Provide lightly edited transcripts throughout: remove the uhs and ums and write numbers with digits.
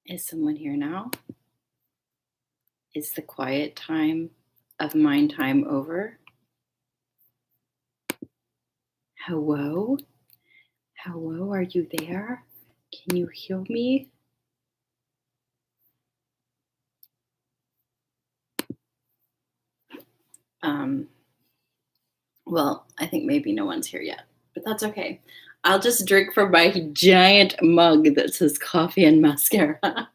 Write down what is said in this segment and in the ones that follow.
Is someone here now? Is the quiet time of mind time over? Hello? Hello, are you there? Can you hear me? Well, I think maybe no one's here yet, but that's okay. I'll just drink from my giant mug that says coffee and mascara.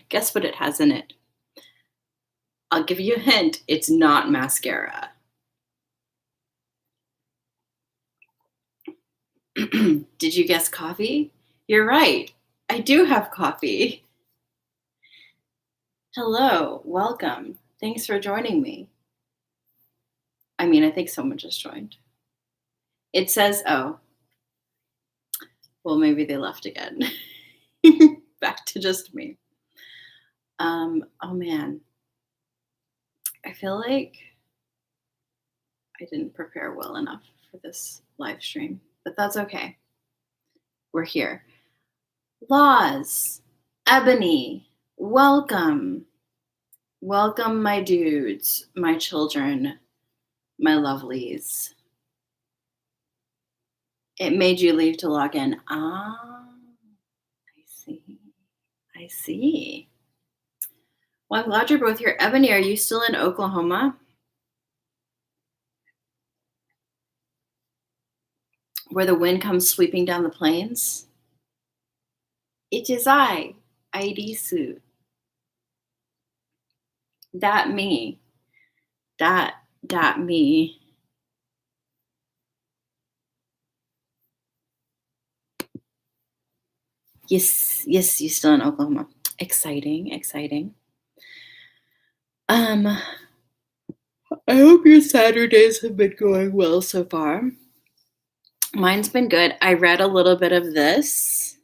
Guess what it has in it? I'll give you a hint. It's not mascara. Did you guess coffee? You're right. I do have coffee. Hello, welcome. Thanks for joining me. I mean, I think someone just joined. It says, oh, well, maybe they left again. Back to just me. Oh man, I feel like I didn't prepare well enough for this live stream, but that's okay. We're here. Laws, Ebony, welcome. Welcome, my dudes, my children, my lovelies. It made you leave to log in. Ah, I see. I see. Well, I'm glad you're both here. Ebony, are you still in Oklahoma? Where the wind comes sweeping down the plains? It is I, Aidisu. That me. That me. Yes, you're still in Oklahoma. Exciting. I hope your Saturdays have been going well so far. Mine's been good. I read a little bit of this.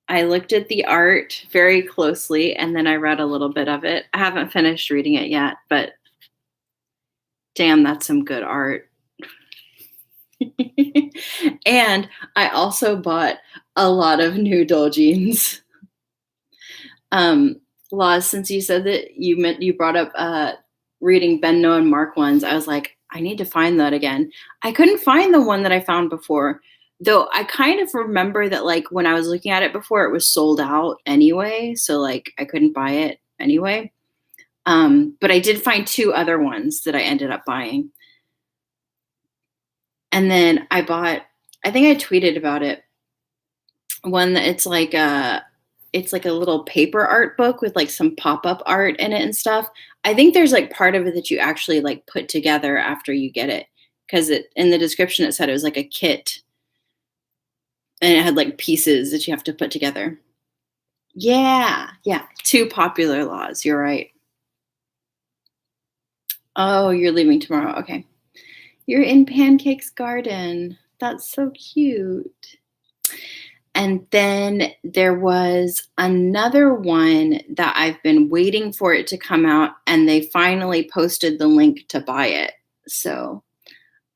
I looked at the art very closely, and then I read a little bit of it. I haven't finished reading it yet, but damn, that's some good art. And I also bought a lot of new doujins. Laws, since you said that you brought up reading Benno and Mark ones, I was like, I need to find that again. I couldn't find the one that I found before, though. I kind of remember that, like, when I was looking at it before, it was sold out anyway, so like I couldn't buy it anyway. But I did find two other ones that I ended up buying. And then I bought, I think I tweeted about it, one that it's like a little paper art book with like some pop-up art in it and stuff. I think there's like part of it that you actually like put together after you get it, because it, in the description, it said it was like a kit and it had like pieces that you have to put together. Yeah. Two popular laws. You're right. Oh, you're leaving tomorrow. Okay. You're in Pancake's garden. That's so cute. And then there was another one that I've been waiting for it to come out, and they finally posted the link to buy it. So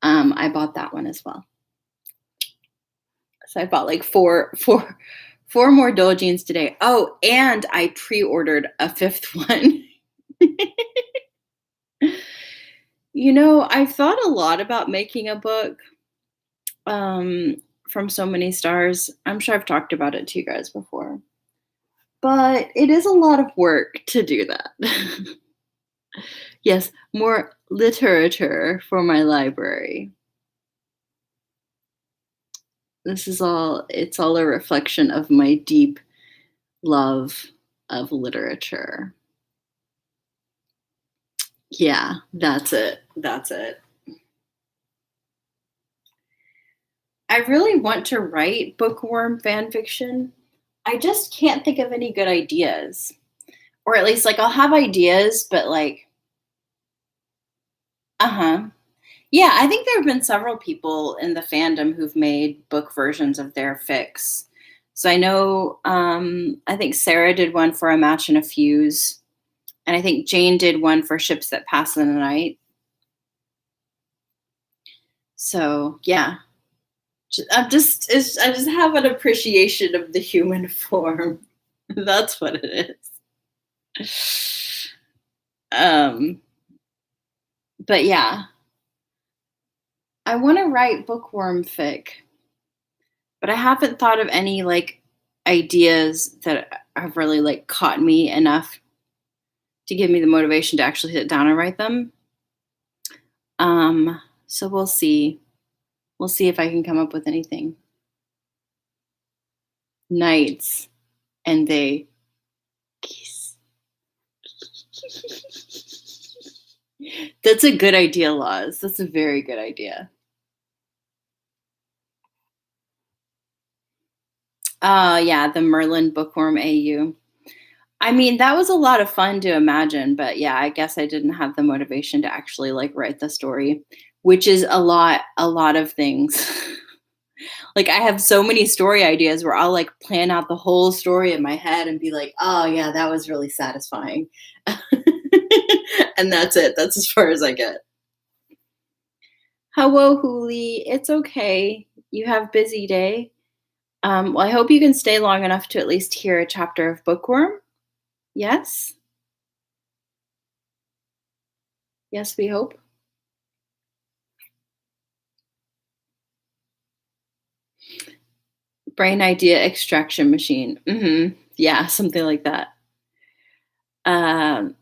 I bought that one as well. So I bought like four more doujins today. Oh, and I pre-ordered a fifth one. You know, I've thought a lot about making a book from so many stars. I'm sure I've talked about it to you guys before, but it is a lot of work to do that. Yes, more literature for my library. It's all a reflection of my deep love of literature. Yeah, that's it. I really want to write Bookworm fan fiction. I just can't think of any good ideas. Or at least, like, I'll have ideas, but like, yeah, I think there have been several people in the fandom who've made book versions of their fics. So I know, I think Sarah did one for A Match and a Fuse. And I think Jane did one for Ships That Pass in the Night. So, yeah. I just have an appreciation of the human form. That's what it is. Um, but yeah, I want to write bookworm fic, but I haven't thought of any like ideas that have really like caught me enough to give me the motivation to actually sit down and write them. So we'll see. We'll see if I can come up with anything. Nights and they kiss. That's a good idea, Laws. That's a very good idea. Yeah, the Merlin Bookworm AU. I mean, that was a lot of fun to imagine, but yeah, I guess I didn't have the motivation to actually like write the story, which is a lot of things. Like I have so many story ideas where I'll like plan out the whole story in my head and be like, "Oh yeah, that was really satisfying." And that's it. That's as far as I get. Hello, Huli. It's okay. You have busy day. Well, I hope you can stay long enough to at least hear a chapter of Bookworm. Yes? Yes, we hope. Brain idea extraction machine. Yeah, something like that. Um,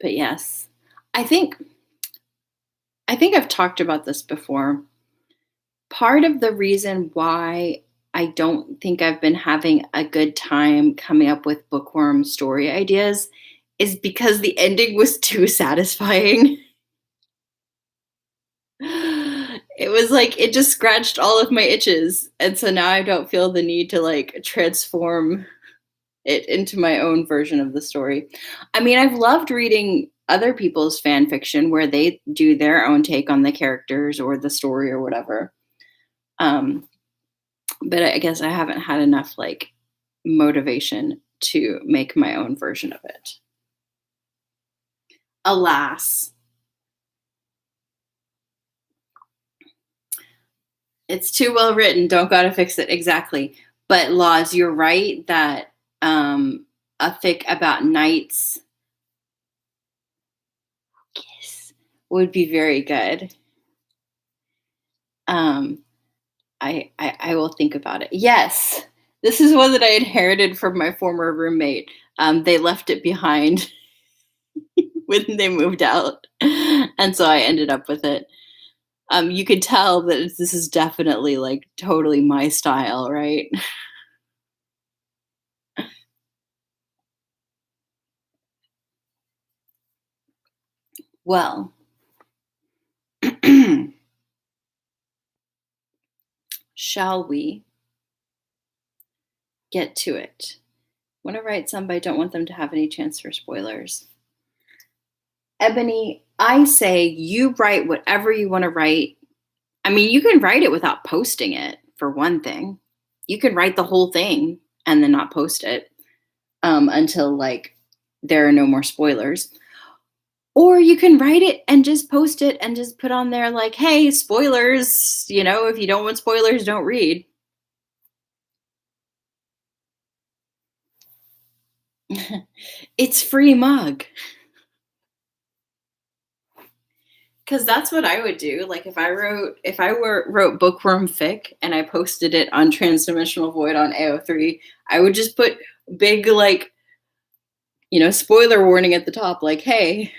but yes, I think I think I've talked about this before. Part of the reason why I don't think I've been having a good time coming up with bookworm story ideas is because the ending was too satisfying. It was like it just scratched all of my itches, and so now I don't feel the need to like transform it into my own version of the story. I mean, I've loved reading other people's fan fiction where they do their own take on the characters or the story or whatever. Um, but I guess I haven't had enough like motivation to make my own version of it. Alas, it's too well written. Don't gotta fix it exactly. But Laws, you're right that a fic about knights kiss would be very good. Um, I will think about it. Yes, this is one that I inherited from my former roommate. They left it behind when they moved out, and so I ended up with it. You could tell that this is definitely like totally my style, right? Well, shall we get to it? Want to write some, but I don't want them to have any chance for spoilers. Ebony, I say you write whatever you want to write. I mean, you can write it without posting it, for one thing. You can write the whole thing and then not post it until like there are no more spoilers. Or you can write it and just post it and just put on there like, hey, spoilers. You know, if you don't want spoilers, don't read. It's free mug. Because that's what I would do. Like if I wrote Bookworm fic and I posted it on Transdimensional Void on AO3, I would just put big like, spoiler warning at the top, like, hey,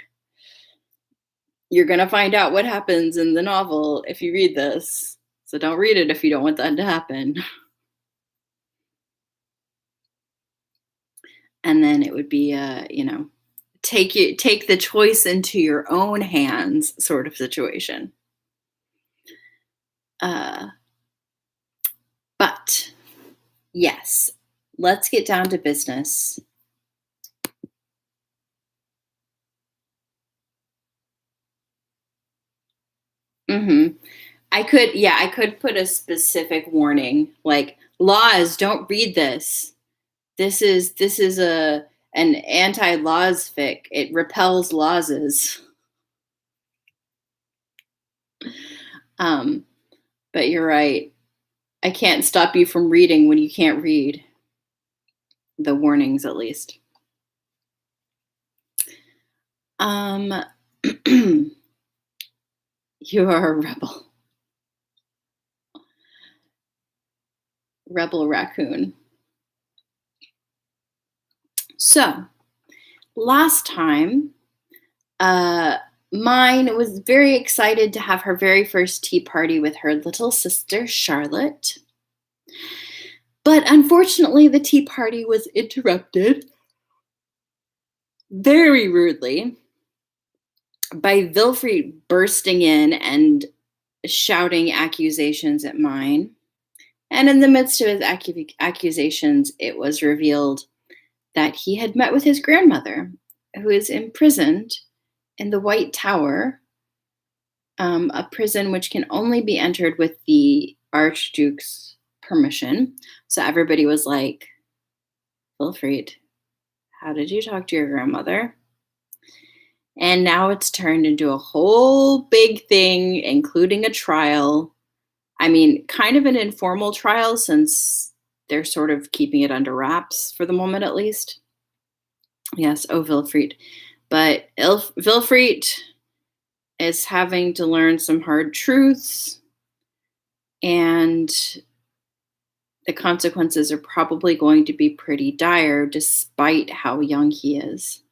you're gonna find out what happens in the novel if you read this. So don't read it if you don't want that to happen. And then it would be take the choice into your own hands sort of situation. But yes, let's get down to business. I could put a specific warning like Laws, don't read this. This is an anti-laws fic. It repels lawses. Um, but you're right. I can't stop you from reading when you can't read. The warnings, at least. Um, you are a rebel. Rebel raccoon. So, last time, mine was very excited to have her very first tea party with her little sister, Charlotte. But unfortunately, the tea party was interrupted very rudely by Wilfried bursting in and shouting accusations at mine. And in the midst of his accusations, it was revealed that he had met with his grandmother, who is imprisoned in the White Tower, a prison which can only be entered with the Archduke's permission. So everybody was like, Wilfried, how did you talk to your grandmother? And now it's turned into a whole big thing, including a trial. I mean, kind of an informal trial since they're sort of keeping it under wraps for the moment, at least. Yes, oh, Wilfried. But Wilfried is having to learn some hard truths, and the consequences are probably going to be pretty dire despite how young he is.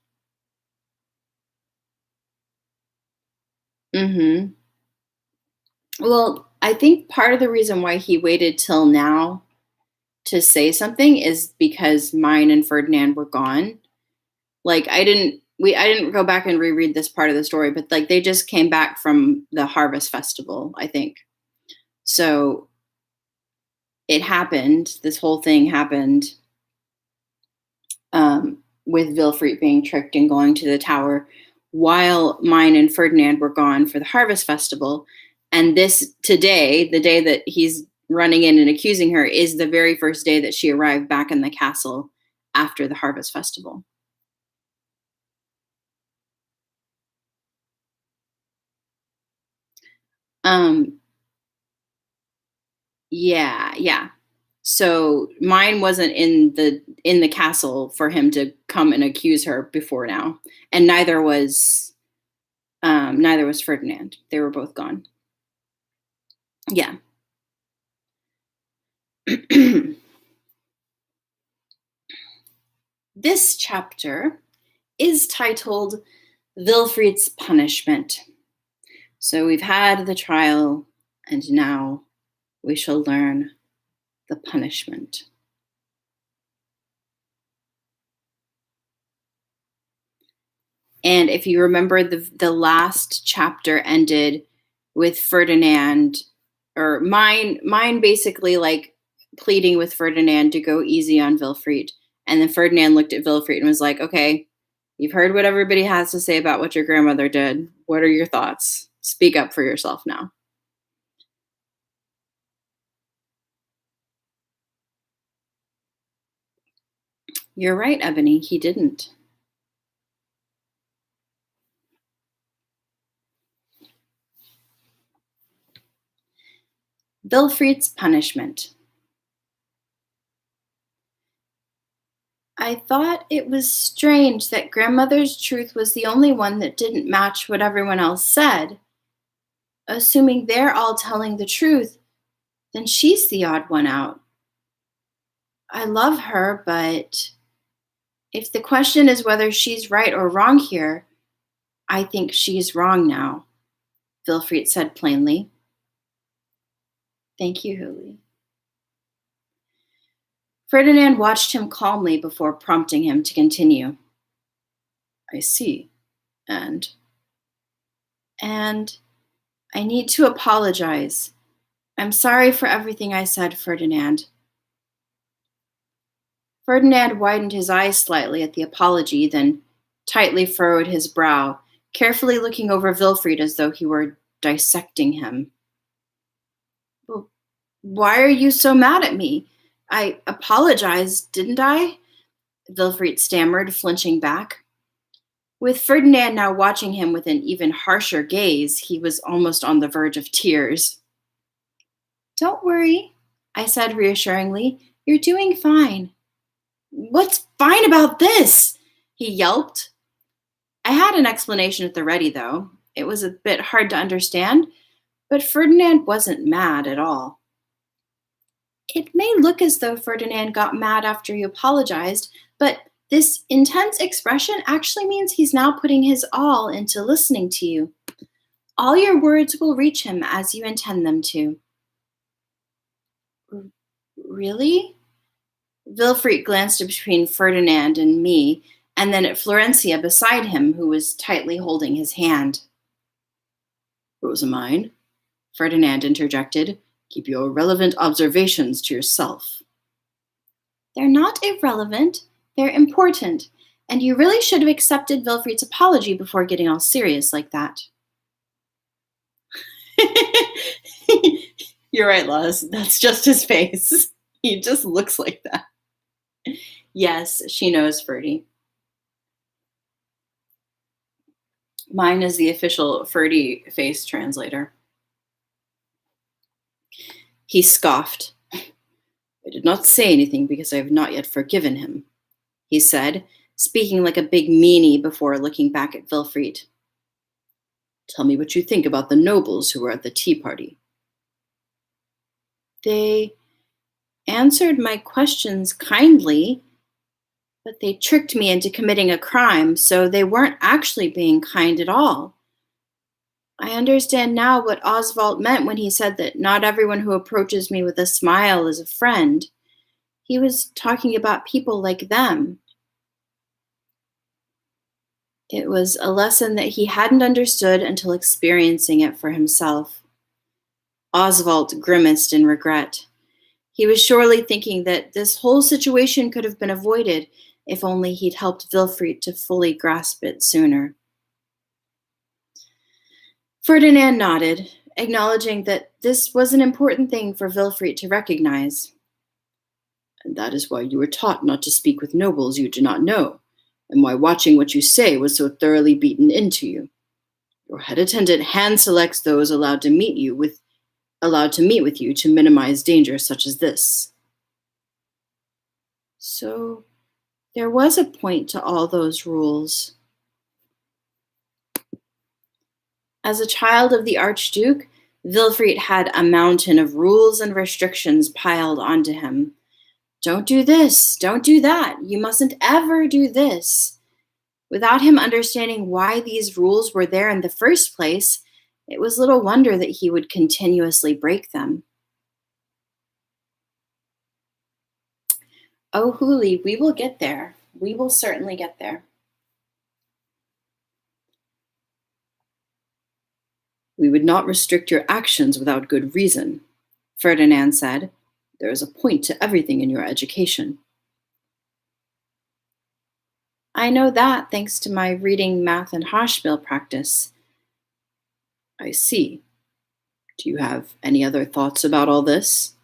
Mm-hmm. Well, I think part of the reason why he waited till now to say something is because mine and Ferdinand were gone. Like I didn't go back and reread this part of the story, but like they just came back from the harvest festival, I think. So it happened, this whole thing happened with Wilfried being tricked and going to the tower while mine and Ferdinand were gone for the harvest festival. And this today, the day that he's running in and accusing her, is the very first day that she arrived back in the castle after the harvest festival. Um, yeah. So mine wasn't in the castle for him to come and accuse her before now, and neither was Ferdinand. They were both gone. Yeah. This chapter is titled Wilfried's Punishment. So we've had the trial, and now we shall learn the punishment. And if you remember, the last chapter ended with Ferdinand, or mine basically like pleading with Ferdinand to go easy on Wilfried. And then Ferdinand looked at Wilfried and was like, okay, you've heard what everybody has to say about what your grandmother did. What are your thoughts? Speak up for yourself now. You're right, Ebony. He didn't. Wilfried's punishment. I thought it was strange that grandmother's truth was the only one that didn't match what everyone else said. Assuming they're all telling the truth, then she's the odd one out. I love her, but if the question is whether she's right or wrong here, I think she's wrong now, Wilfried said plainly. Thank you, Huli. Ferdinand watched him calmly before prompting him to continue. I see. And I need to apologize. I'm sorry for everything I said, Ferdinand. Ferdinand widened his eyes slightly at the apology, then tightly furrowed his brow, carefully looking over Wilfried as though he were dissecting him. Well, why are you so mad at me? I apologized, didn't I? Wilfried stammered, flinching back. With Ferdinand now watching him with an even harsher gaze, he was almost on the verge of tears. "Don't worry," I said reassuringly. "You're doing fine." "What's fine about this?" he yelped. I had an explanation at the ready, though. It was a bit hard to understand, but Ferdinand wasn't mad at all. It may look as though Ferdinand got mad after you apologized, but this intense expression actually means he's now putting his all into listening to you. All your words will reach him as you intend them to. Really? Wilfried glanced between Ferdinand and me, and then at Florencia beside him, who was tightly holding his hand. "Rosamine," Ferdinand interjected, "keep your irrelevant observations to yourself." "They're not irrelevant, they're important, and you really should have accepted Wilfried's apology before getting all serious like that." You're right, Laz. That's just his face. He just looks like that. Yes, she knows, Ferdy. Mine is the official Ferdy face translator. He scoffed. "I did not say anything because I have not yet forgiven him," he said, speaking like a big meanie before looking back at Wilfried. "Tell me what you think about the nobles who were at the tea party." "They answered my questions kindly, but they tricked me into committing a crime, so they weren't actually being kind at all. I understand now what Oswald meant when he said that not everyone who approaches me with a smile is a friend. He was talking about people like them." It was a lesson that he hadn't understood until experiencing it for himself. Oswald grimaced in regret. He was surely thinking that this whole situation could have been avoided if only he'd helped Wilfried to fully grasp it sooner. Ferdinand nodded, acknowledging that this was an important thing for Wilfried to recognize. "And that is why you were taught not to speak with nobles you do not know, and why watching what you say was so thoroughly beaten into you. Your head attendant hand selects those allowed to meet with you to minimize danger such as this." So there was a point to all those rules. As a child of the Archduke, Wilfried had a mountain of rules and restrictions piled onto him. Don't do this, don't do that, you mustn't ever do this. Without him understanding why these rules were there in the first place, it was little wonder that he would continuously break them. Oh, Huli, we will get there. We will certainly get there. "We would not restrict your actions without good reason," Ferdinand said. "There is a point to everything in your education." I know that thanks to my reading, math, and Hochspiel practice. I see. Do you have any other thoughts about all this?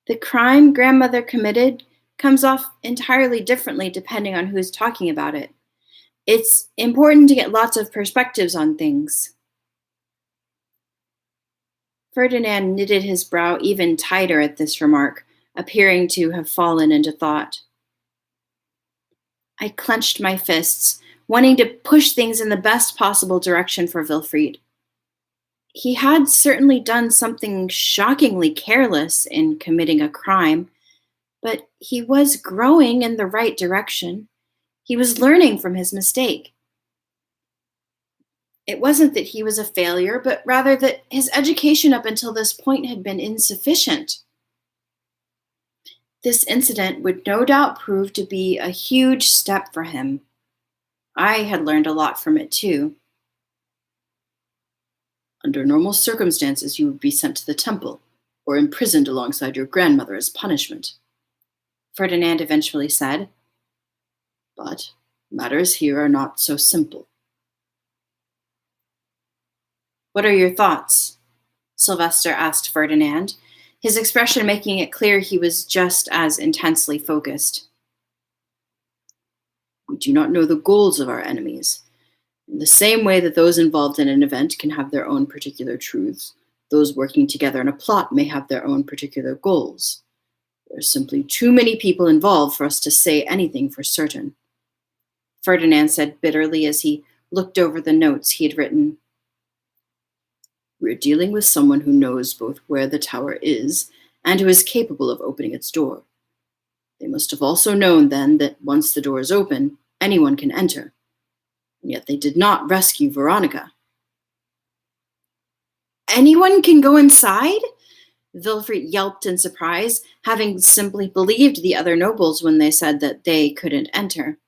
The crime grandmother committed comes off entirely differently depending on who's talking about it. It's important to get lots of perspectives on things. Ferdinand knitted his brow even tighter at this remark, appearing to have fallen into thought. I clenched my fists, wanting to push things in the best possible direction for Wilfried. He had certainly done something shockingly careless in committing a crime, but he was growing in the right direction. He was learning from his mistake. It wasn't that he was a failure, but rather that his education up until this point had been insufficient. This incident would no doubt prove to be a huge step for him. I had learned a lot from it too. Under normal circumstances, you would be sent to the temple or imprisoned alongside your grandmother as punishment, Ferdinand eventually said. But matters here are not so simple. What are your thoughts? Sylvester asked Ferdinand, his expression making it clear he was just as intensely focused. We do not know the goals of our enemies. In the same way that those involved in an event can have their own particular truths, those working together in a plot may have their own particular goals. There are simply too many people involved for us to say anything for certain. Ferdinand said bitterly as he looked over the notes he had written. We're dealing with someone who knows both where the tower is and who is capable of opening its door. They must have also known then that once the door is open, anyone can enter. And yet they did not rescue Veronica. Anyone can go inside? Wilfrid yelped in surprise, having simply believed the other nobles when they said that they couldn't enter.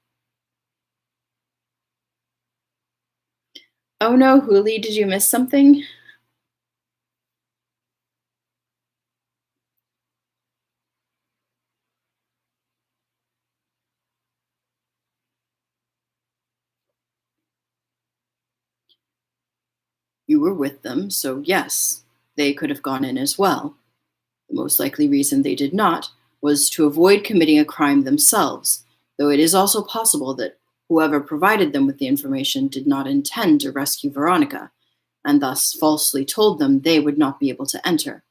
Oh no, Huli, did you miss something? You were with them, so yes, they could have gone in as well. The most likely reason they did not was to avoid committing a crime themselves, though it is also possible that whoever provided them with the information did not intend to rescue Veronica, and thus falsely told them they would not be able to enter.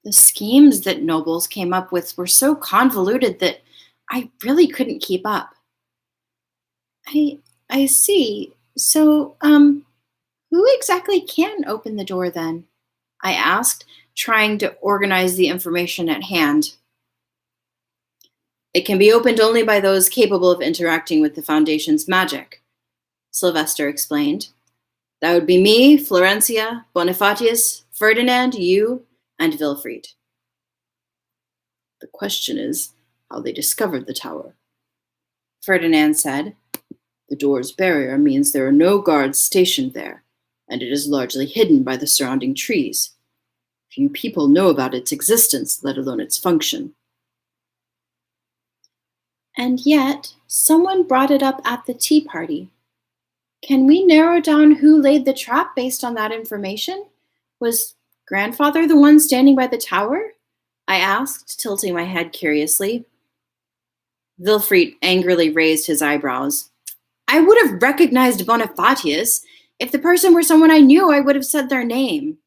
The schemes that nobles came up with were so convoluted that I really couldn't keep up. I see. So, who exactly can open the door then? I asked, trying to organize the information at hand. It can be opened only by those capable of interacting with the Foundation's magic, Sylvester explained. That would be me, Florencia, Bonifatius, Ferdinand, you, and Wilfrid. The question is how they discovered the tower. Ferdinand said, the door's barrier means there are no guards stationed there, and it is largely hidden by the surrounding trees. Few people know about its existence, let alone its function. And yet, someone brought it up at the tea party. Can we narrow down who laid the trap based on that information? Was grandfather the one standing by the tower? I asked, tilting my head curiously. Wilfrid angrily raised his eyebrows. I would have recognized Bonifatius. If the person were someone I knew, I would have said their name.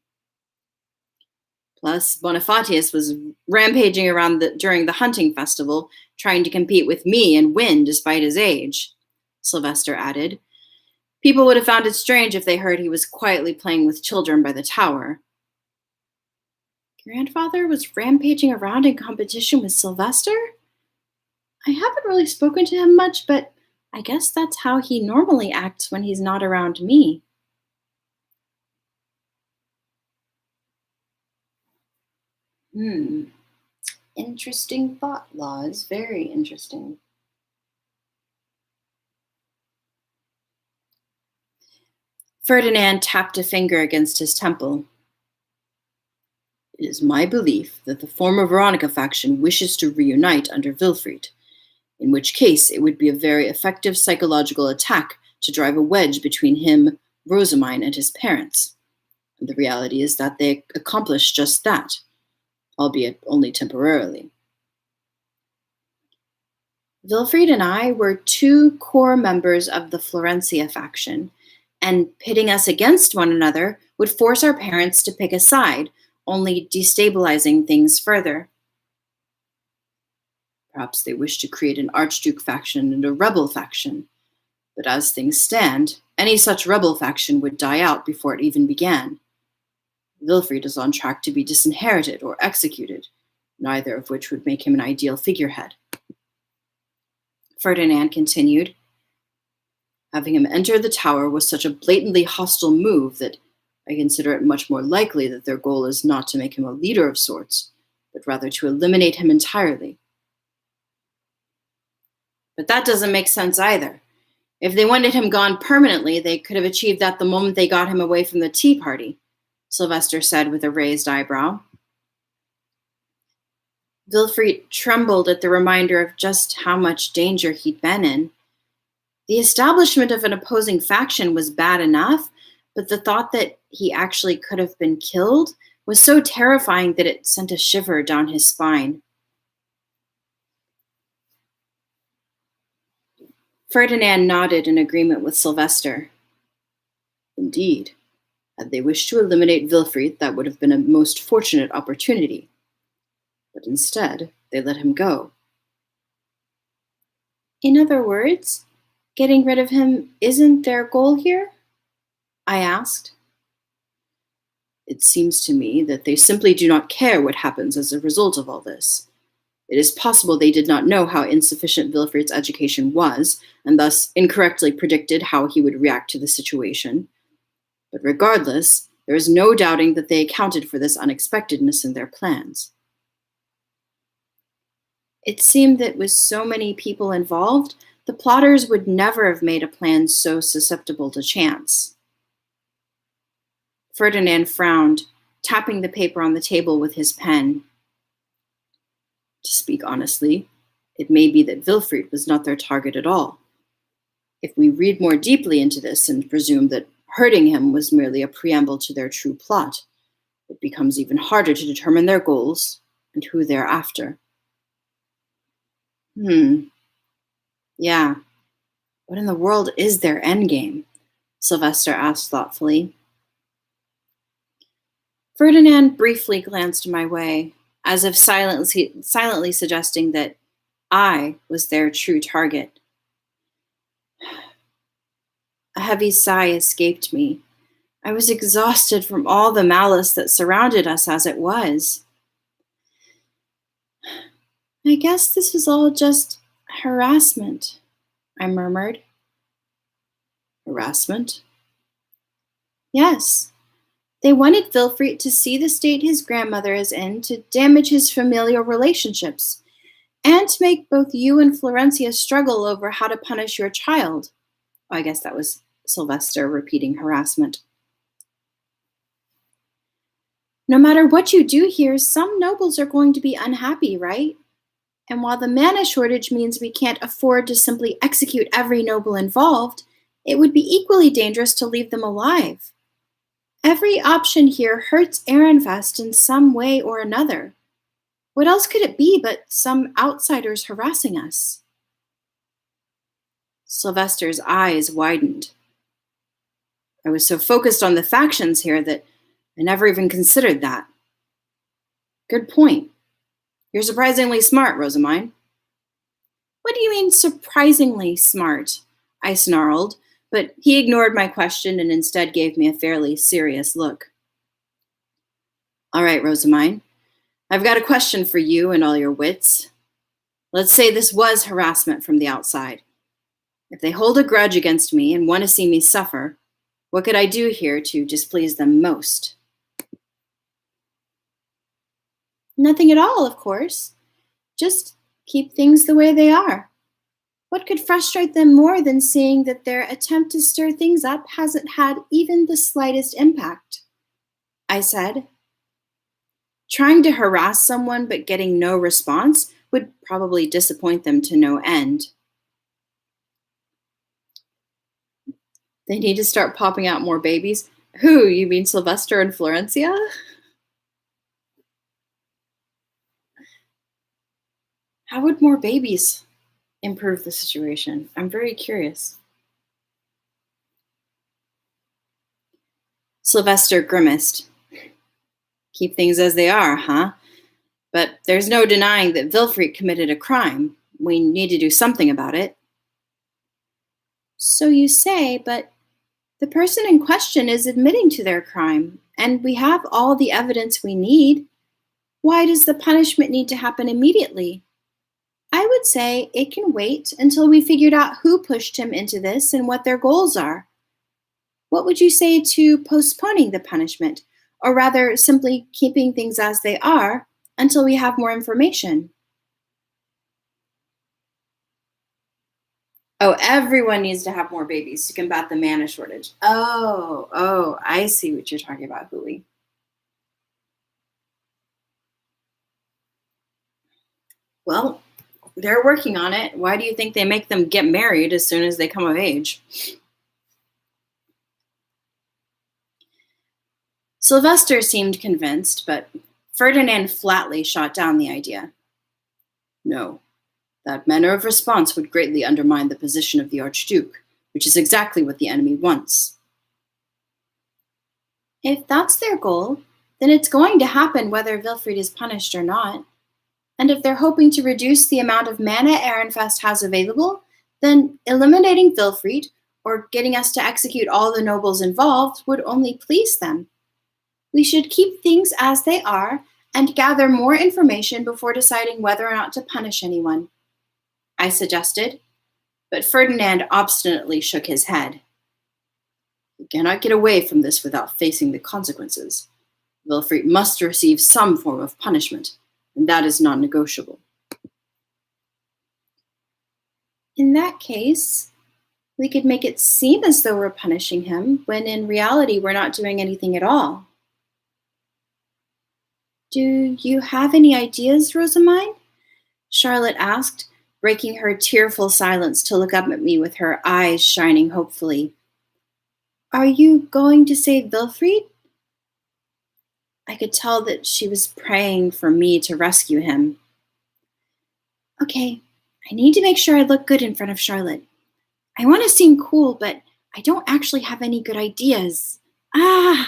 Plus, Bonifatius was rampaging around during the hunting festival, trying to compete with me and win despite his age, Sylvester added. People would have found it strange if they heard he was quietly playing with children by the tower. Grandfather was rampaging around in competition with Sylvester? I haven't really spoken to him much, but I guess that's how he normally acts when he's not around me. Interesting thought, Laws. Very interesting. Ferdinand tapped a finger against his temple. It is my belief that the former Veronica faction wishes to reunite under Wilfrid, in which case it would be a very effective psychological attack to drive a wedge between him, Rosamine, and his parents. And the reality is that they accomplished just that, albeit only temporarily. Wilfrid and I were two core members of the Florencia faction, and pitting us against one another would force our parents to pick a side, only destabilizing things further. Perhaps they wish to create an Archduke faction and a rebel faction, but as things stand, any such rebel faction would die out before it even began. Wilfrid is on track to be disinherited or executed, neither of which would make him an ideal figurehead. Ferdinand continued. Having him enter the tower was such a blatantly hostile move that I consider it much more likely that their goal is not to make him a leader of sorts, but rather to eliminate him entirely. But that doesn't make sense either. If they wanted him gone permanently, they could have achieved that the moment they got him away from the tea party, Sylvester said with a raised eyebrow. Wilfrid trembled at the reminder of just how much danger he'd been in. The establishment of an opposing faction was bad enough, but the thought that he actually could have been killed was so terrifying that it sent a shiver down his spine. Ferdinand nodded in agreement with Sylvester. Indeed, had they wished to eliminate Wilfrid, that would have been a most fortunate opportunity. But instead, they let him go. In other words, getting rid of him isn't their goal here? I asked. It seems to me that they simply do not care what happens as a result of all this. It is possible they did not know how insufficient Wilfrid's education was, and thus incorrectly predicted how he would react to the situation. But regardless, there is no doubting that they accounted for this unexpectedness in their plans. It seemed that with so many people involved, the plotters would never have made a plan so susceptible to chance. Ferdinand frowned, tapping the paper on the table with his pen. To speak honestly, it may be that Wilfrid was not their target at all. If we read more deeply into this and presume that hurting him was merely a preamble to their true plot, it becomes even harder to determine their goals and who they're after. Yeah. What in the world is their endgame? Sylvester asked thoughtfully. Ferdinand briefly glanced my way, as if silently suggesting that I was their true target. A heavy sigh escaped me. I was exhausted from all the malice that surrounded us as it was. I guess this was all just harassment, I murmured. Harassment? Yes. They wanted Wilfrid to see the state his grandmother is in, to damage his familial relationships, and to make both you and Florencia struggle over how to punish your child. Oh, I guess that was Sylvester repeating harassment. No matter what you do here, some nobles are going to be unhappy, right? And while the mana shortage means we can't afford to simply execute every noble involved, it would be equally dangerous to leave them alive. Every option here hurts Ehrenfest in some way or another. What else could it be but some outsiders harassing us? Sylvester's eyes widened. I was so focused on the factions here that I never even considered that. Good point. You're surprisingly smart, Rosamine. What do you mean, surprisingly smart? I snarled, but he ignored my question and instead gave me a fairly serious look. All right, Rosamine, I've got a question for you and all your wits. Let's say this was harassment from the outside. If they hold a grudge against me and want to see me suffer, what could I do here to displease them most? Nothing at all, of course. Just keep things the way they are. What could frustrate them more than seeing that their attempt to stir things up hasn't had even the slightest impact? I said. Trying to harass someone but getting no response would probably disappoint them to no end. They need to start popping out more babies. Who, you mean Sylvester and Florencia? How would more babies improve the situation? I'm very curious. Sylvester grimaced. Keep things as they are, huh? But there's no denying that Wilfrid committed a crime. We need to do something about it. So you say, but the person in question is admitting to their crime, and we have all the evidence we need. Why does the punishment need to happen immediately? I would say it can wait until we figured out who pushed him into this and what their goals are. What would you say to postponing the punishment, or rather simply keeping things as they are until we have more information? Oh, everyone needs to have more babies to combat the mana shortage. Oh, I see what you're talking about, Hui. Well, they're working on it. Why do you think they make them get married as soon as they come of age? Sylvester seemed convinced, but Ferdinand flatly shot down the idea. No, That manner of response would greatly undermine the position of the Archduke, which is exactly what the enemy wants. If that's their goal, then it's going to happen whether Wilfried is punished or not. And if they're hoping to reduce the amount of mana Ehrenfest has available, then eliminating Wilfried, or getting us to execute all the nobles involved, would only please them. We should keep things as they are and gather more information before deciding whether or not to punish anyone, I suggested, but Ferdinand obstinately shook his head. We cannot get away from this without facing the consequences. Wilfried must receive some form of punishment, and that is non-negotiable. In that case, we could make it seem as though we're punishing him, when in reality we're not doing anything at all. Do you have any ideas, Rosamine? Charlotte asked, breaking her tearful silence to look up at me with her eyes shining hopefully. Are you going to save Wilfried? I could tell that she was praying for me to rescue him. Okay, I need to make sure I look good in front of Charlotte. I want to seem cool, but I don't actually have any good ideas. I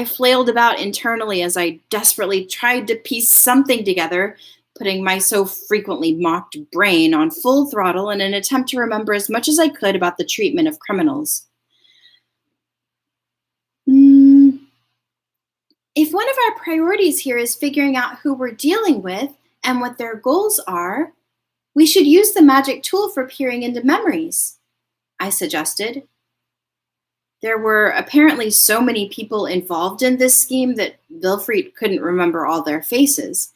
flailed about internally as I desperately tried to piece something together, putting my so frequently mocked brain on full throttle in an attempt to remember as much as I could about the treatment of criminals. If one of our priorities here is figuring out who we're dealing with and what their goals are, we should use the magic tool for peering into memories, I suggested. There were apparently so many people involved in this scheme that Wilfried couldn't remember all their faces,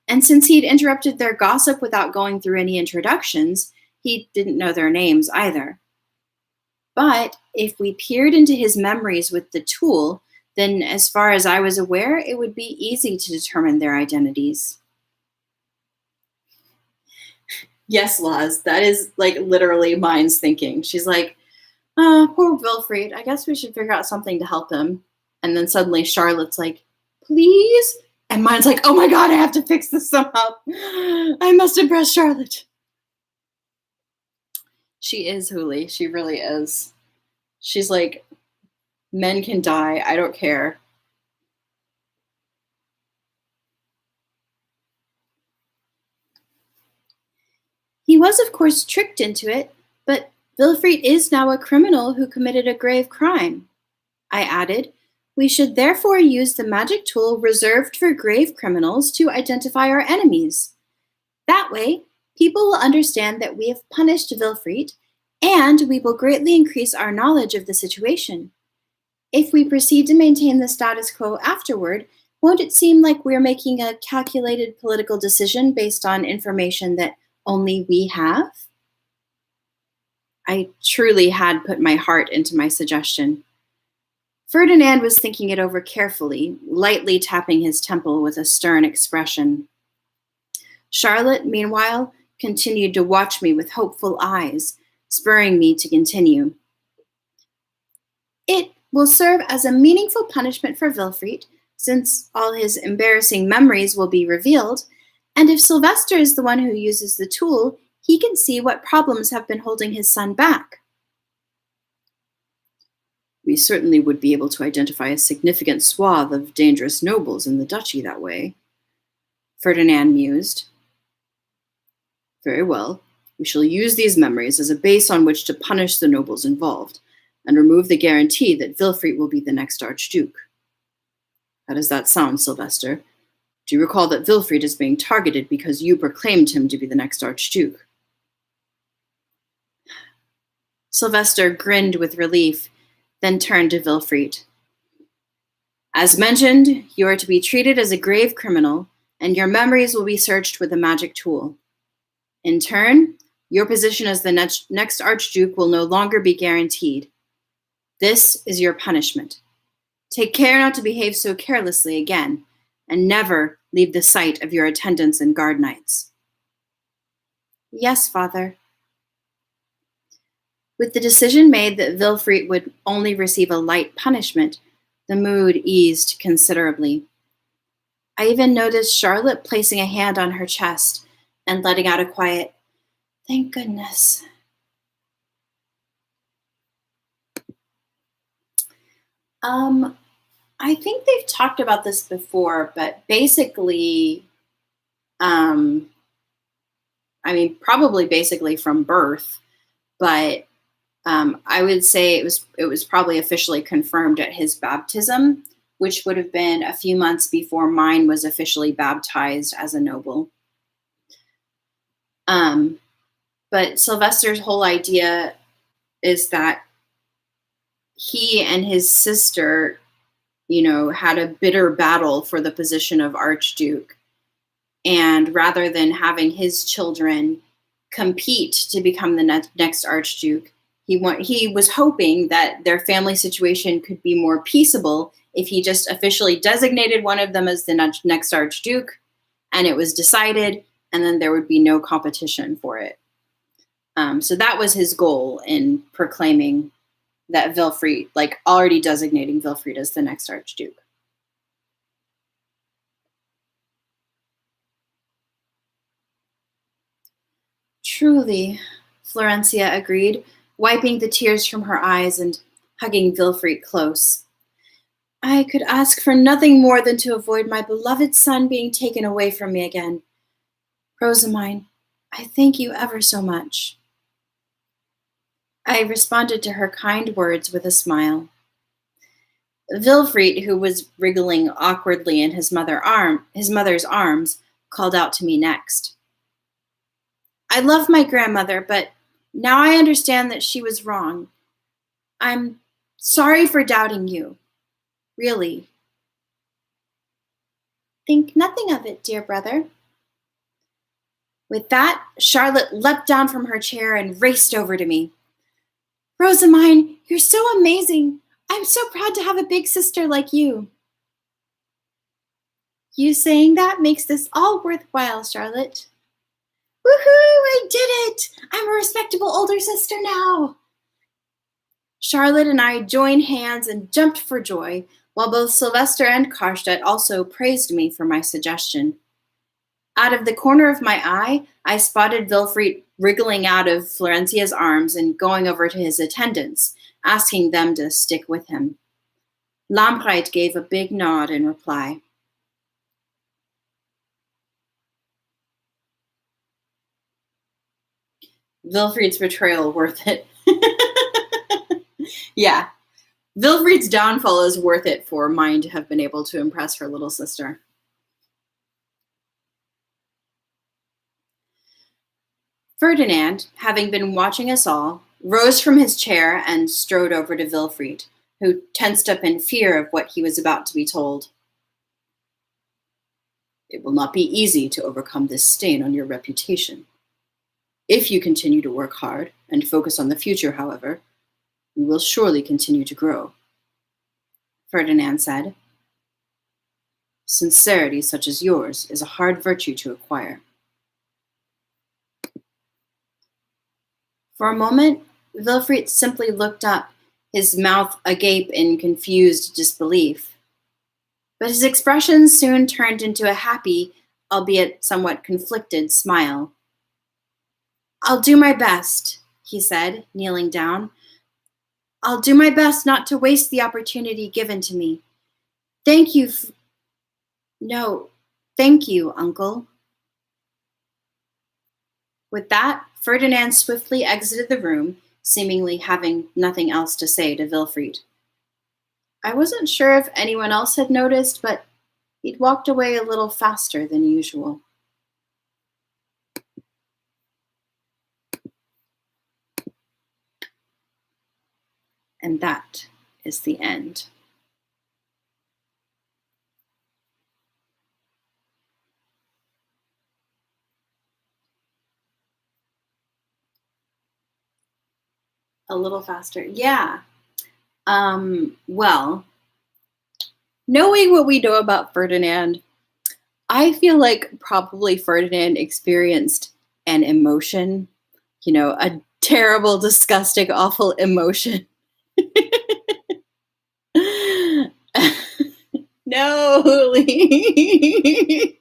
and since he'd interrupted their gossip without going through any introductions, he didn't know their names either. But if we peered into his memories with the tool, then as far as I was aware, it would be easy to determine their identities. Yes, Laz, that is like literally Mine's thinking. She's like, poor Wilfried, I guess we should figure out something to help him. And then suddenly Charlotte's like, please? And Mine's like, oh my God, I have to fix this somehow. I must impress Charlotte. She is Hooli. She really is. She's like, men can die. I don't care. He was, of course, tricked into it, but Wilfried is now a criminal who committed a grave crime. I added, we should therefore use the magic tool reserved for grave criminals to identify our enemies. That way, people will understand that we have punished Wilfried, and we will greatly increase our knowledge of the situation. If we proceed to maintain the status quo afterward, won't it seem like we're making a calculated political decision based on information that only we have? I truly had put my heart into my suggestion. Ferdinand was thinking it over carefully, lightly tapping his temple with a stern expression. Charlotte, meanwhile, continued to watch me with hopeful eyes, spurring me to continue. It will serve as a meaningful punishment for Wilfried, since all his embarrassing memories will be revealed, and if Sylvester is the one who uses the tool, he can see what problems have been holding his son back. We certainly would be able to identify a significant swath of dangerous nobles in the duchy that way, Ferdinand mused. Very well, we shall use these memories as a base on which to punish the nobles involved, and remove the guarantee that Wilfried will be the next Archduke. How does that sound, Sylvester? Do you recall that Wilfried is being targeted because you proclaimed him to be the next Archduke? Sylvester grinned with relief, then turned to Wilfried. As mentioned, you are to be treated as a grave criminal, and your memories will be searched with a magic tool. In turn, your position as the next Archduke will no longer be guaranteed. This is your punishment. Take care not to behave so carelessly again, and never leave the sight of your attendants and guard knights. Yes, Father. With the decision made that Wilfried would only receive a light punishment, the mood eased considerably. I even noticed Charlotte placing a hand on her chest and letting out a quiet, "Thank goodness." Um, I think they've talked about this before, but basically, um, I mean, probably basically from birth, but I would say it was probably officially confirmed at his baptism, which would have been a few months before mine was officially baptized as a noble. Um, but Sylvester's whole idea is that he and his sister, had a bitter battle for the position of Archduke. And rather than having his children compete to become the next Archduke, he was hoping that their family situation could be more peaceable if he just officially designated one of them as the next Archduke, and it was decided, and then there would be no competition for it. So that was his goal in proclaiming that Wilfrid, like already designating Wilfrid as the next Archduke. Truly, Florencia agreed, wiping the tears from her eyes and hugging Wilfrid close. I could ask for nothing more than to avoid my beloved son being taken away from me again. Rosamine, I thank you ever so much. I responded to her kind words with a smile. Wilfrid, who was wriggling awkwardly in his mother's arms, called out to me next. I love my grandmother, but now I understand that she was wrong. I'm sorry for doubting you. Really. Think nothing of it, dear brother. With that, Charlotte leapt down from her chair and raced over to me. Rosamine, you're so amazing. I'm so proud to have a big sister like you. You saying that makes this all worthwhile, Charlotte. Woohoo! I did it! I'm a respectable older sister now. Charlotte and I joined hands and jumped for joy, while both Sylvester and Karstedt also praised me for my suggestion. Out of the corner of my eye, I spotted Wilfrid wriggling out of Florencia's arms and going over to his attendants, asking them to stick with him. Lamprecht gave a big nod in reply. Wilfrid's betrayal worth it. Yeah. Wilfrid's downfall is worth it for mine to have been able to impress her little sister. Ferdinand, having been watching us all, rose from his chair and strode over to Wilfrid, who tensed up in fear of what he was about to be told. It will not be easy to overcome this stain on your reputation. If you continue to work hard and focus on the future, however, you will surely continue to grow. Ferdinand said. Sincerity such as yours is a hard virtue to acquire. For a moment, Wilfrid simply looked up, his mouth agape in confused disbelief. But his expression soon turned into a happy, albeit somewhat conflicted, smile. I'll do my best, he said, kneeling down. I'll do my best not to waste the opportunity given to me. Thank you. Thank you, Uncle. With that, Ferdinand swiftly exited the room, seemingly having nothing else to say to Wilfrid. I wasn't sure if anyone else had noticed, but he'd walked away a little faster than usual. And that is the end. A little faster. Yeah. Well, knowing what we know about Ferdinand, I feel like probably Ferdinand experienced an emotion, a terrible, disgusting, awful emotion. No, know, Huli.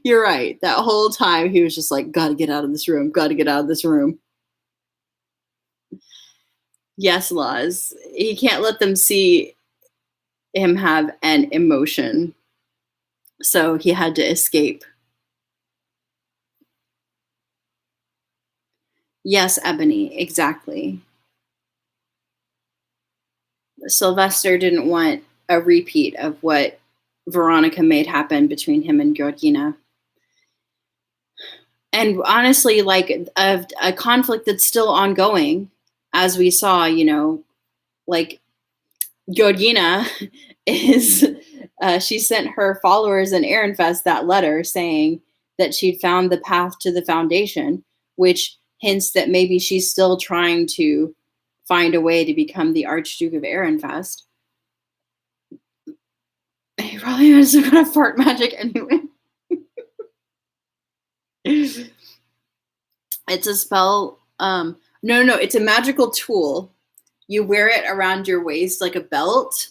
You're right. That whole time he was just like, gotta get out of this room, gotta get out of this room. Yes, Laws. He can't let them see him have an emotion. So he had to escape. Yes, Ebony, exactly. Sylvester didn't want a repeat of what Veronica made happen between him and Georgina. And honestly, like a conflict that's still ongoing, as we saw, like Georgina is, she sent her followers in Ehrenfest that letter saying that she'd found the path to the foundation, which hints that maybe she's still trying to find a way to become the Archduke of Ehrenfest. He probably has some kind of fart magic anyway. It's a spell. No, it's a magical tool. You wear it around your waist like a belt,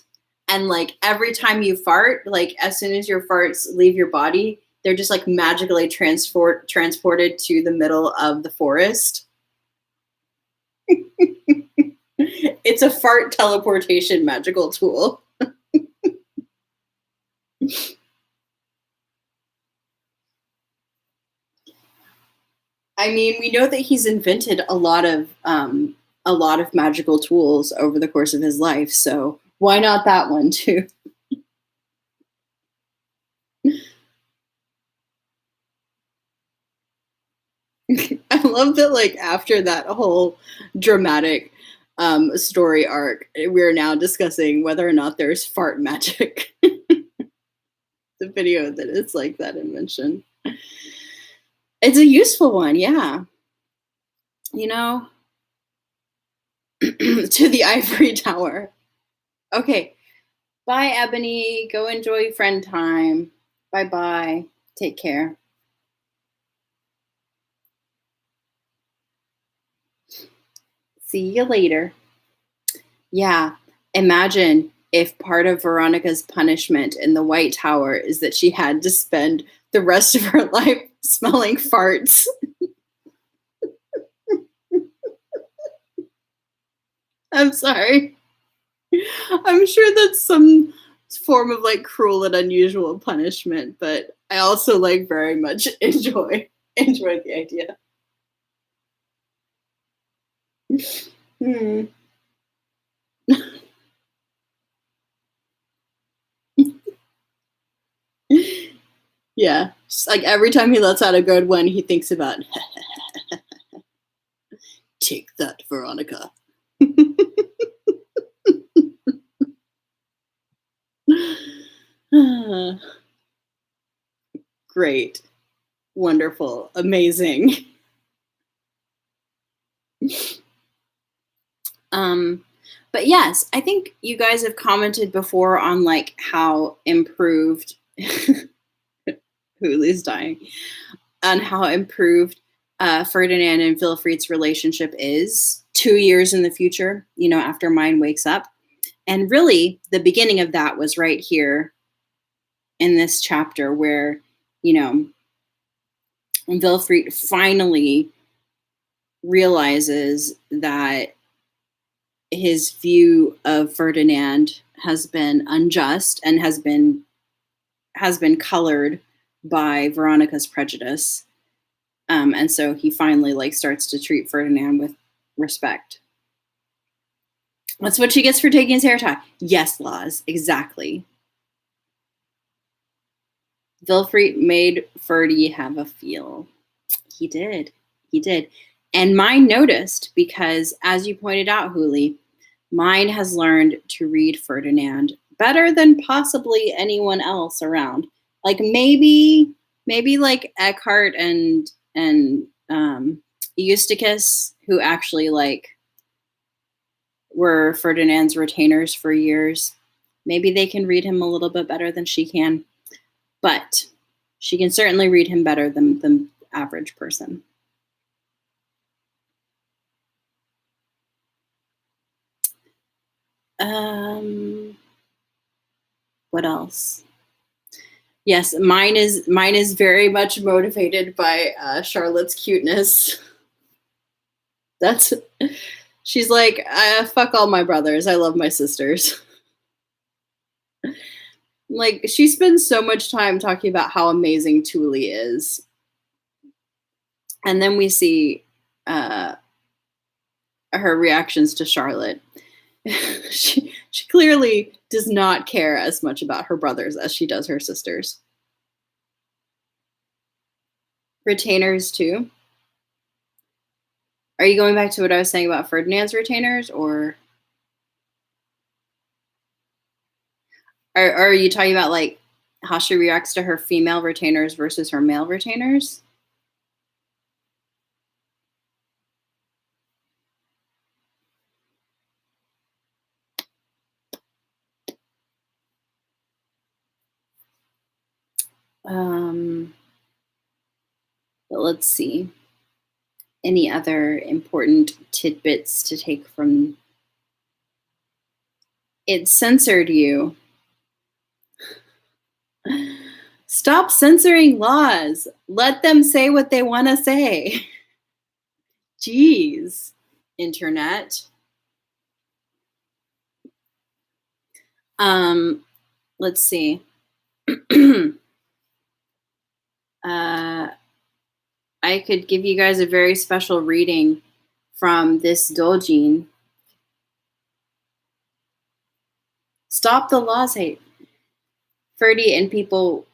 and like every time you fart, like as soon as your farts leave your body, they're just like magically transported to the middle of the forest. It's a fart teleportation magical tool. I mean, we know that he's invented a lot of magical tools over the course of his life, so why not that one too? I love that, like, after that whole dramatic story arc, we're now discussing whether or not there's fart magic. The video that is like that invention. It's a useful one, yeah. To the ivory tower. Okay. Bye, Ebony. Go enjoy friend time. Bye bye. Take care. See you later. Yeah. Imagine if part of Veronica's punishment in the White Tower is that she had to spend the rest of her life smelling farts. I'm sorry. I'm sure that's some form of like cruel and unusual punishment, but I also like very much enjoy the idea. Hmm. Yeah, just like every time he lets out a good one, he thinks about take that, Veronica. Great, wonderful, amazing. Um, but yes, I think you guys have commented before on like how improved Huli's dying, on how improved Ferdinand and Wilfried's relationship is 2 years in the future, after Mine wakes up. And really, the beginning of that was right here in this chapter where, Wilfried finally realizes that his view of Ferdinand has been unjust and has been colored by Veronica's prejudice. And so he finally like starts to treat Ferdinand with respect. That's what she gets for taking his hair tie. Yes, Laws, exactly. Wilfried made Ferdy have a feel. He did. He did. And Mine noticed because, as you pointed out, Huli, Mine has learned to read Ferdinand better than possibly anyone else around. Like maybe like Eckhart and Eustachius, who actually like were Ferdinand's retainers for years. Maybe they can read him a little bit better than she can, but she can certainly read him better than the average person. What else? Yes, mine is very much motivated by Charlotte's cuteness. That's she's like, fuck all my brothers. I love my sisters. Like she spends so much time talking about how amazing Thule is. And then we see her reactions to Charlotte. she clearly does not care as much about her brothers as she does her sisters. Retainers too. Are you going back to what I was saying about Ferdinand's retainers, or are you talking about like how she reacts to her female retainers versus her male retainers? But let's see. Any other important tidbits to take from it? Censored you. Stop censoring laws. Let them say what they want to say. Jeez, internet. Let's see. I could give you guys a very special reading from this dojin. Stop the laws, hate. Ferdy and people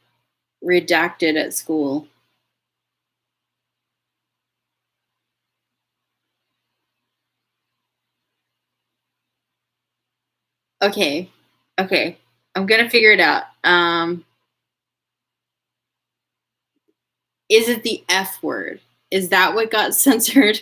redacted at school. Okay. I'm gonna figure it out. Is it the F word? Is that what got censored?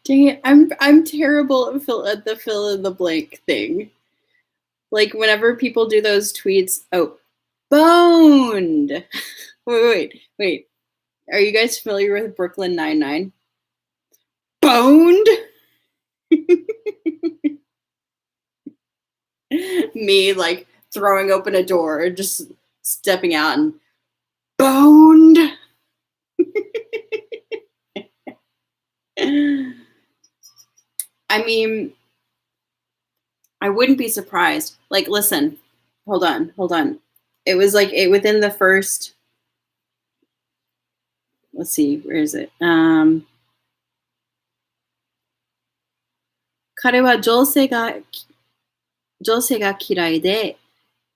Dang it, I'm terrible at the fill in the blank thing. Like whenever people do those tweets, boned. Wait. Are you guys familiar with Brooklyn Nine-Nine? Boned? Me like throwing open a door, just stepping out and boned. I mean, I wouldn't be surprised. Like, listen, hold on. It was like within the first. Let's see, where is it? 彼は情勢が嫌いで、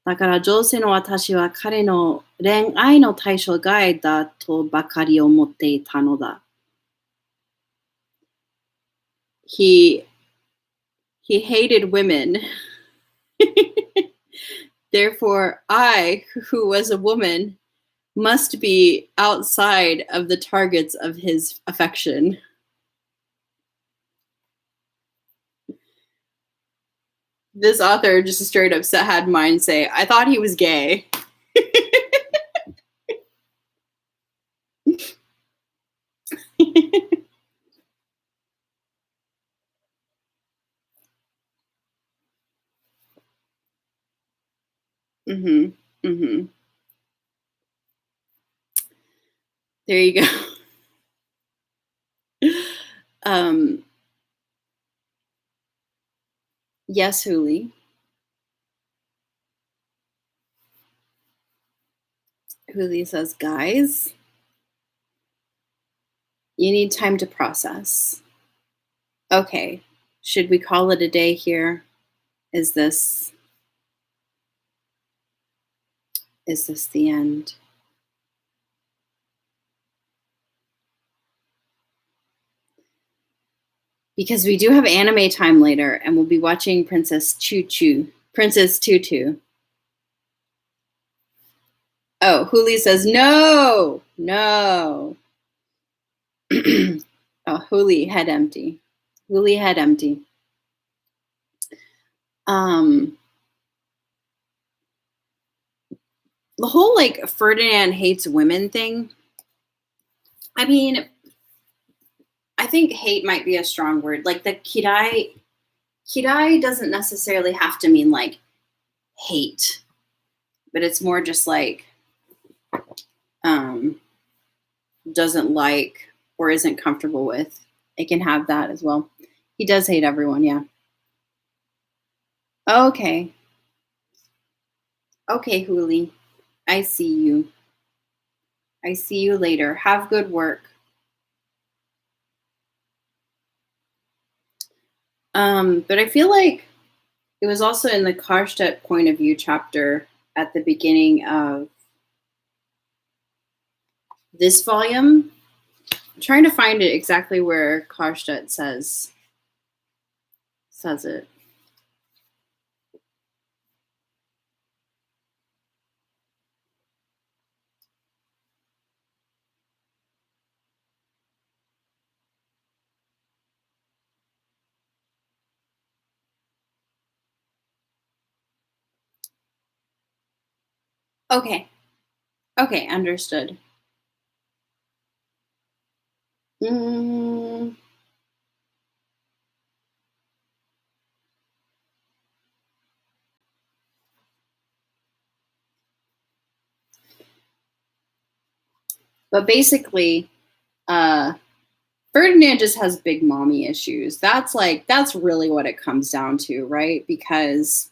だから情勢の私は彼の恋愛の対象外だとばかり思っていたのだ。He hated women. Therefore, I, who was a woman, must be outside of the targets of his affection. This author just straight up had mine say, I thought he was gay. There you go. Yes, Huli. Huli says, guys, you need time to process. Okay, should we call it a day here? Is this the end? Because we do have anime time later, and we'll be watching Princess Tutu. Oh, Huli says, no, no. Oh, Huli, head empty. Huli, head empty. The whole like Ferdinand hates women thing. I mean, I think hate might be a strong word. Like the kirai doesn't necessarily have to mean like hate, but it's more just like doesn't like or isn't comfortable with. It can have that as well. He does hate everyone, yeah. Okay. Okay, Huli. I see you. I see you later. Have good work. But I feel like it was also in the Karstedt point of view chapter at the beginning of this volume. I'm trying to find it exactly where Karstedt says it. Okay. Okay, understood. But basically, Ferdinand just has big mommy issues. That's really what it comes down to, right? Because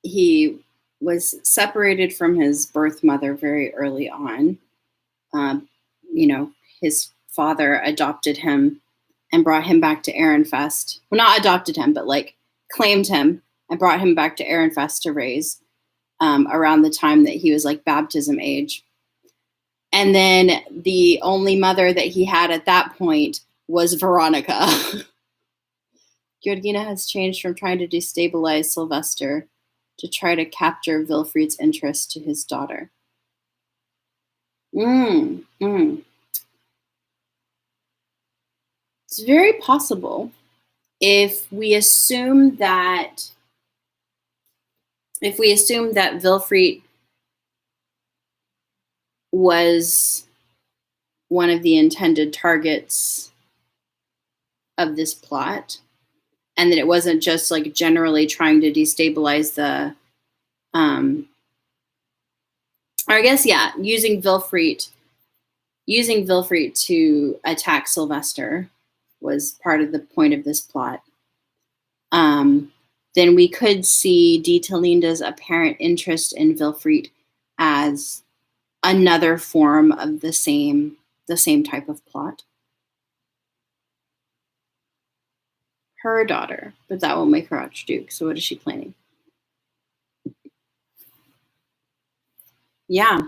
he was separated from his birth mother very early on. His father adopted him and brought him back to Ehrenfest. Well, not adopted him, but like claimed him and brought him back to Ehrenfest to raise around the time that he was like baptism age. And then the only mother that he had at that point was Veronica. Georgina has changed from trying to destabilize Sylvester to try to capture Wilfried's interest to his daughter. It's very possible if we assume that Wilfried was one of the intended targets of this plot, and that it wasn't just like generally trying to destabilize the or I guess, yeah, using Wilfried to attack Sylvester was part of the point of this plot. Then we could see Dietelinda's apparent interest in Wilfried as another form of the same type of plot. Her daughter, but that won't make her Archduke. So what is she planning? Yeah.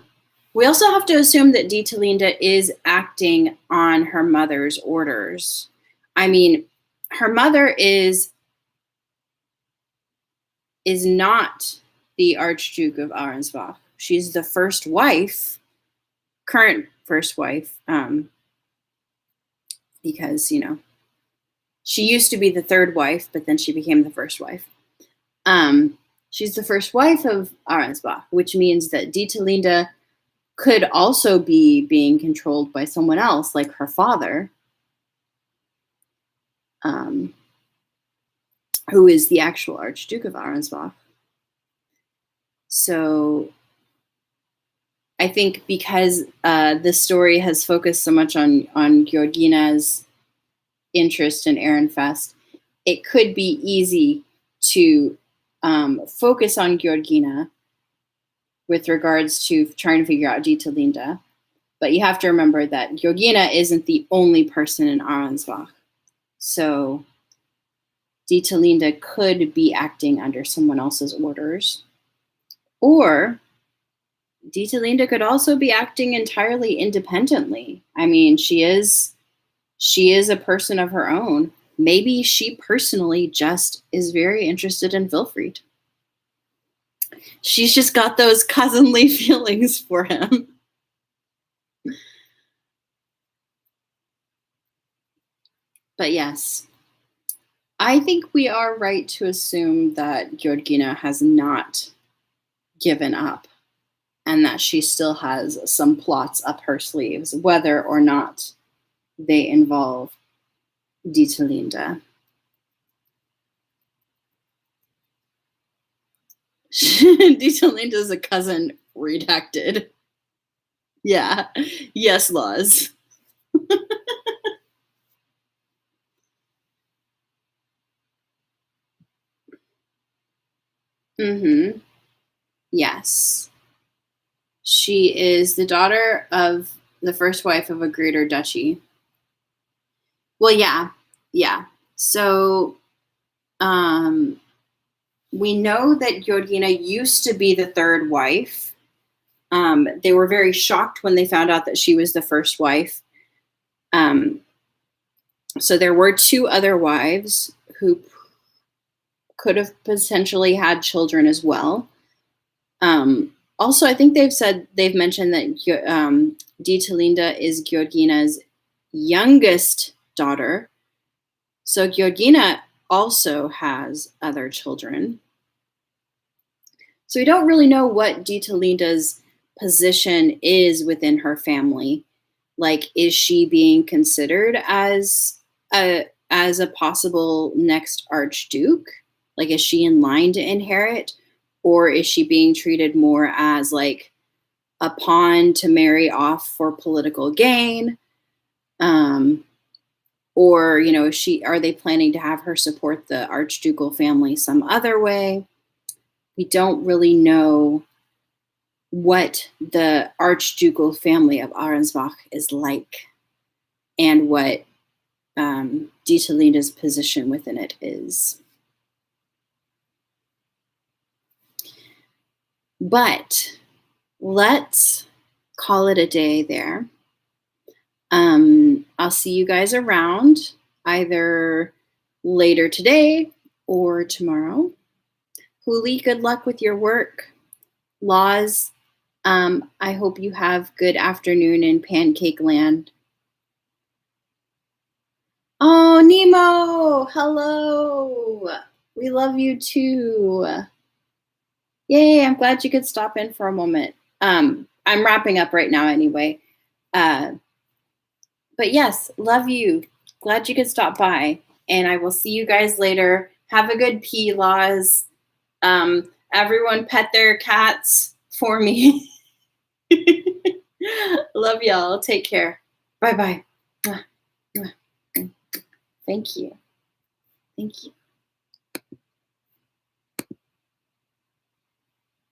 We also have to assume that Dietelinda is acting on her mother's orders. I mean, her mother is not the Archduke of Arnsbach. She's the first wife, current first wife, because, she used to be the third wife, but then she became the first wife. She's the first wife of Arnsbach, which means that Dietelinda could also be being controlled by someone else, like her father, who is the actual Archduke of Arnsbach. So I think because this story has focused so much on Georgina's interest in Ehrenfest, it could be easy to focus on Georgina with regards to trying to figure out Dietelinda. But you have to remember that Georgina isn't the only person in Arnsbach. So Dietelinda could be acting under someone else's orders. Or Dietelinda could also be acting entirely independently. I mean, she is a person of her own. Maybe she personally just is very interested in Wilfried. she's just got those cousinly feelings for him. But yes, I think we are right to assume that Georgina has not given up and that she still has some plots up her sleeves, whether or not they involve Dietelinda. Dietelinda's a cousin redacted. Yeah. Yes, laws. Mm-hmm. Yes. She is the daughter of the first wife of a greater duchy. Well, yeah. Yeah. So we know that Georgina used to be the third wife. They were very shocked when they found out that she was the first wife. So there were two other wives who could have potentially had children as well. Also, I think they've mentioned that Dietelinda is Georgina's youngest daughter. So Georgina also has other children. So we don't really know what Dietelinda's position is within her family. Like, is she being considered as a possible next archduke? Like, is she in line to inherit? Or is she being treated more as like a pawn to marry off for political gain? Or, are they planning to have her support the archducal family some other way? We don't really know what the archducal family of Arensbach is like and what Dietelinda's position within it is. But let's call it a day there. I'll see you guys around either later today or tomorrow. Huli, good luck with your work. Laws, I hope you have good afternoon in Pancake Land. Oh, Nemo! Hello! We love you too. Yay, I'm glad you could stop in for a moment. I'm wrapping up right now anyway. But yes, love you. Glad you could stop by. And I will see you guys later. Have a good pee, Laws. Everyone pet their cats for me. Love y'all. Take care. Bye-bye. Thank you. Thank you.